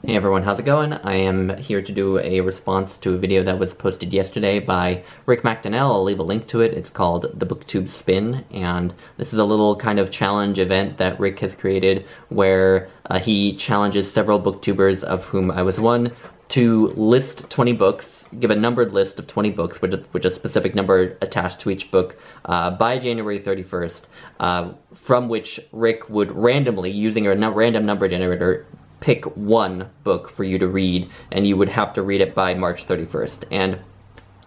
Hey everyone, how's it going? I am here to do a response to a video that was posted yesterday by Rick McDonnell. I'll leave a link to it. It's called the BookTube Spin, and this is a little kind of challenge event that Rick has created where he challenges several booktubers, of whom I was one, to list 20 books, give a numbered list of 20 books with a specific number attached to each book by January 31st, from which Rick would randomly, using a random number generator, pick one book for you to read, and you would have to read it by March 31st. And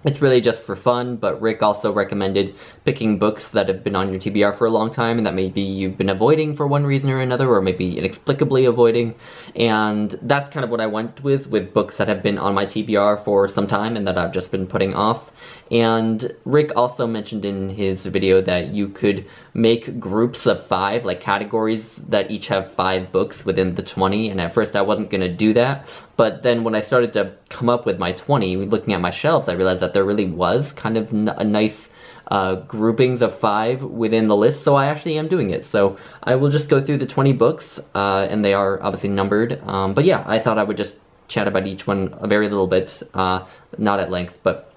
it's really just for fun, but Rick also recommended picking books that have been on your TBR for a long time and that maybe you've been avoiding for one reason or another, or maybe inexplicably avoiding. And that's kind of what I went with books that have been on my TBR for some time and that I've just been putting off. And Rick also mentioned in his video that you could make groups of 5, like categories that each have 5 books within the 20, and at first I wasn't going to do that, but then when I started to come up with my 20, looking at my shelves, I realized that there really was kind of a nice groupings of 5 within the list, so I actually am doing it. So I will just go through the 20 books, and they are obviously numbered, but yeah, I thought I would just chat about each one a very little bit, not at length, but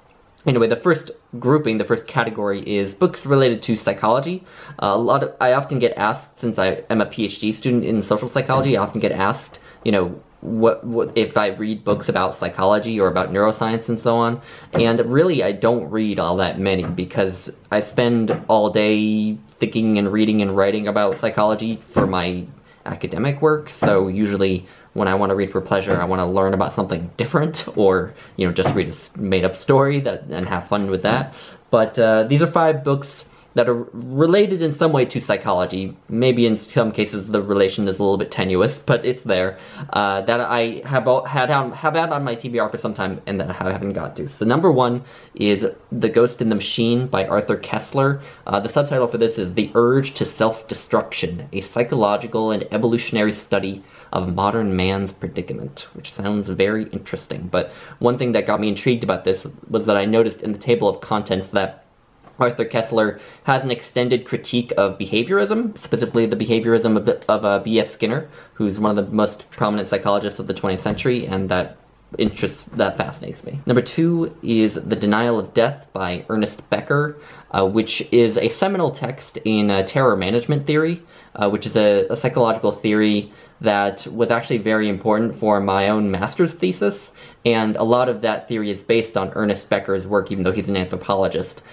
anyway, the first grouping, the first category is books related to psychology. I often get asked, since I am a PhD student in social psychology, I often get asked, you know, what if I read books about psychology or about neuroscience and so on. And really, I don't read all that many because I spend all day thinking and reading and writing about psychology for my academic work. So usually when I want to read for pleasure, I want to learn about something different, or, you know, just read a made-up story and have fun with that. But these are 5 books that are related in some way to psychology. Maybe in some cases the relation is a little bit tenuous, but it's there, that I have had on my TBR for some time and that I haven't got to. So number 1 is The Ghost in the Machine by Arthur Koestler. The subtitle for this is The Urge to Self-Destruction, a Psychological and Evolutionary Study of Modern Man's Predicament, which sounds very interesting. But one thing that got me intrigued about this was that I noticed in the table of contents that Arthur Koestler has an extended critique of behaviorism, specifically the behaviorism of B.F. Skinner, who's one of the most prominent psychologists of the 20th century, and that fascinates me. Number 2 is The Denial of Death by Ernest Becker, which is a seminal text in terror management theory, which is a psychological theory that was actually very important for my own master's thesis, and a lot of that theory is based on Ernest Becker's work, even though he's an anthropologist.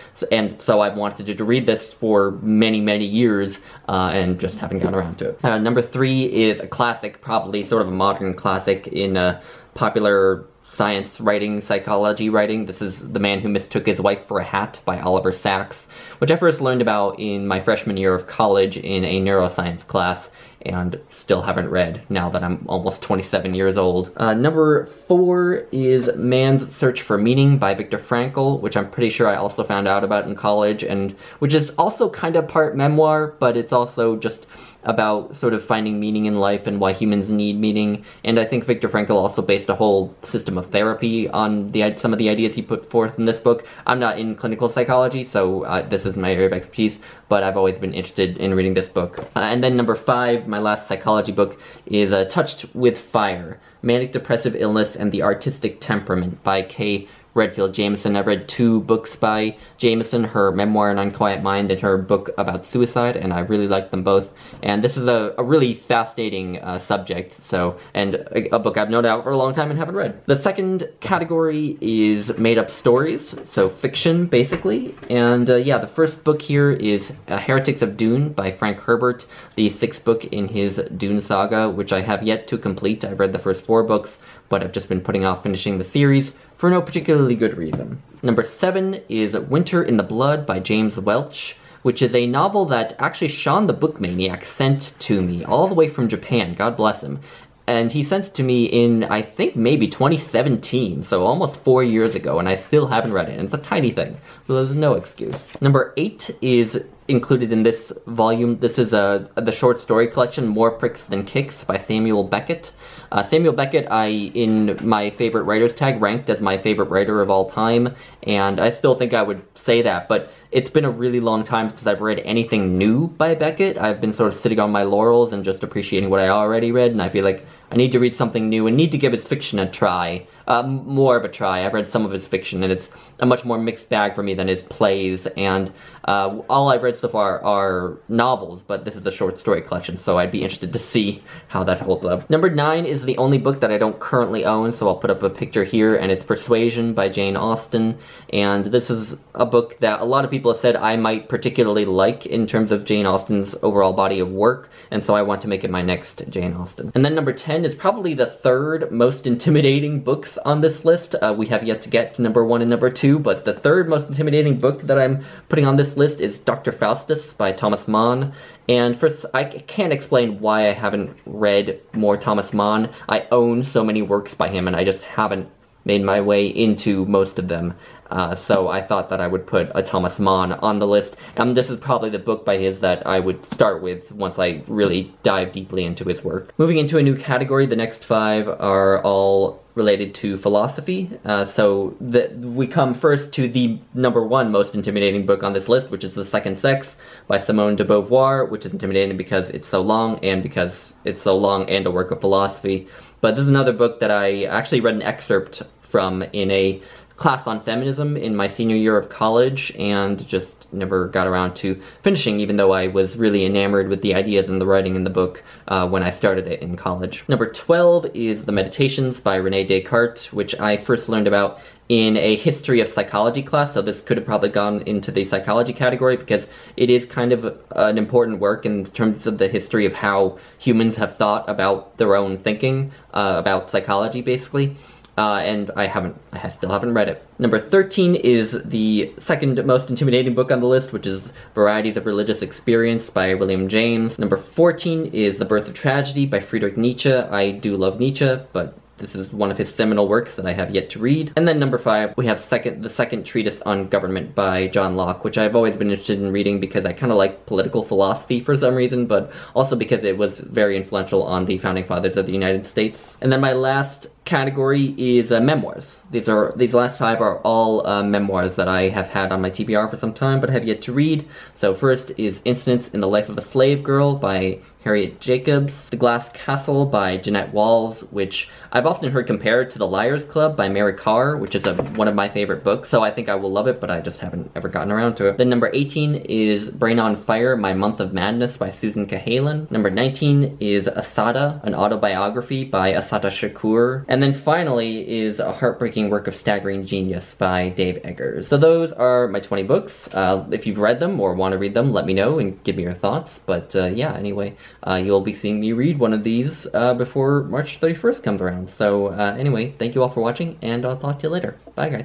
So I've wanted to read this for many, many years, and just haven't gotten around to it. Number 3 is a classic, probably sort of a modern classic in popular science writing, psychology writing. This is The Man Who Mistook His Wife for a Hat by Oliver Sacks, which I first learned about in my freshman year of college in a neuroscience class, and still haven't read now that I'm almost 27 years old. Number 4 is Man's Search for Meaning by Viktor Frankl, which I'm pretty sure I also found out about in college, and which is also kind of part memoir, but it's also just about sort of finding meaning in life and why humans need meaning. And I think Viktor Frankl also based a whole system of therapy on some of the ideas he put forth in this book. I'm not in clinical psychology, so this is my area of expertise, but I've always been interested in reading this book. And then number 5, my last psychology book, is Touched with Fire, Manic Depressive Illness and the Artistic Temperament by Redfield Jamison. I've read 2 books by Jamison, her memoir An Unquiet Mind and her book about suicide, and I really like them both. And this is a really fascinating subject, and a book I've known about for a long time and haven't read. The second category is made-up stories, so fiction, basically. And yeah, the first book here is Heretics of Dune by Frank Herbert, the 6th book in his Dune saga, which I have yet to complete. I've read the first 4 books, but I've just been putting off finishing the series for no particularly good reason. Number 7 is Winter in the Blood by James Welch, which is a novel that actually Sean the Book Maniac sent to me all the way from Japan, God bless him. And he sent it to me in, I think, maybe 2017, so almost 4 years ago, and I still haven't read it, and it's a tiny thing, so there's no excuse. Number 8 is included in this volume. This is the short story collection, More Pricks Than Kicks by Samuel Beckett. Samuel Beckett, in my favorite writers tag, ranked as my favorite writer of all time, and I still think I would say that, but it's been a really long time since I've read anything new by Beckett. I've been sort of sitting on my laurels and just appreciating what I already read, and I feel like I need to read something new and need to give his fiction a try. More of a try. I've read some of his fiction, and it's a much more mixed bag for me than his plays, and all I've read so far are novels, but this is a short story collection, so I'd be interested to see how that holds up. Number 9 is the only book that I don't currently own, so I'll put up a picture here, and it's Persuasion by Jane Austen, and this is a book that a lot of people have said I might particularly like in terms of Jane Austen's overall body of work, and so I want to make it my next Jane Austen. And then number 10 is probably the third most intimidating books on this list. We have yet to get to number 1 and number 2, but the third most intimidating book that I'm putting on this list is Dr. Faustus by Thomas Mann. And first, I can't explain why I haven't read more Thomas Mann. I own so many works by him, and I just haven't made my way into most of them. So I thought that I would put a Thomas Mann on the list. This is probably the book by his that I would start with once I really dive deeply into his work. Moving into a new category, the next 5 are all related to philosophy. We come first to the number 1 most intimidating book on this list, which is The Second Sex by Simone de Beauvoir, which is intimidating because it's so long and a work of philosophy. But this is another book that I actually read an excerpt from in a class on feminism in my senior year of college, and just never got around to finishing, even though I was really enamored with the ideas and the writing in the book when I started it in college. Number 12 is The Meditations by Rene Descartes, which I first learned about in a history of psychology class, so this could have probably gone into the psychology category because it is kind of an important work in terms of the history of how humans have thought about their own thinking, about psychology basically. And I still haven't read it. Number 13 is the second most intimidating book on the list, which is Varieties of Religious Experience by William James. Number 14 is The Birth of Tragedy by Friedrich Nietzsche. I do love Nietzsche, but this is one of his seminal works that I have yet to read. And then number 5, we have the second treatise on government by John Locke, which I've always been interested in reading because I kind of like political philosophy for some reason, but also because it was very influential on the founding fathers of the United States. And then my last category is memoirs. These last 5 are all memoirs that I have had on my TBR for some time, but have yet to read. So first is Incidents in the Life of a Slave Girl by Harriet Jacobs, The Glass Castle by Jeanette Walls, which I've often heard compared to The Liars Club by Mary Karr, which is one of my favorite books, so I think I will love it, but I just haven't ever gotten around to it. Then number 18 is Brain on Fire, My Month of Madness by Susan Cahalan. Number 19 is Assata, an autobiography by Assata Shakur. And then finally is A Heartbreaking Work of Staggering Genius by Dave Eggers. So those are my 20 books. If you've read them or want to read them, let me know and give me your thoughts. But yeah, anyway, you'll be seeing me read one of these before March 31st comes around. So anyway, thank you all for watching, and I'll talk to you later. Bye, guys.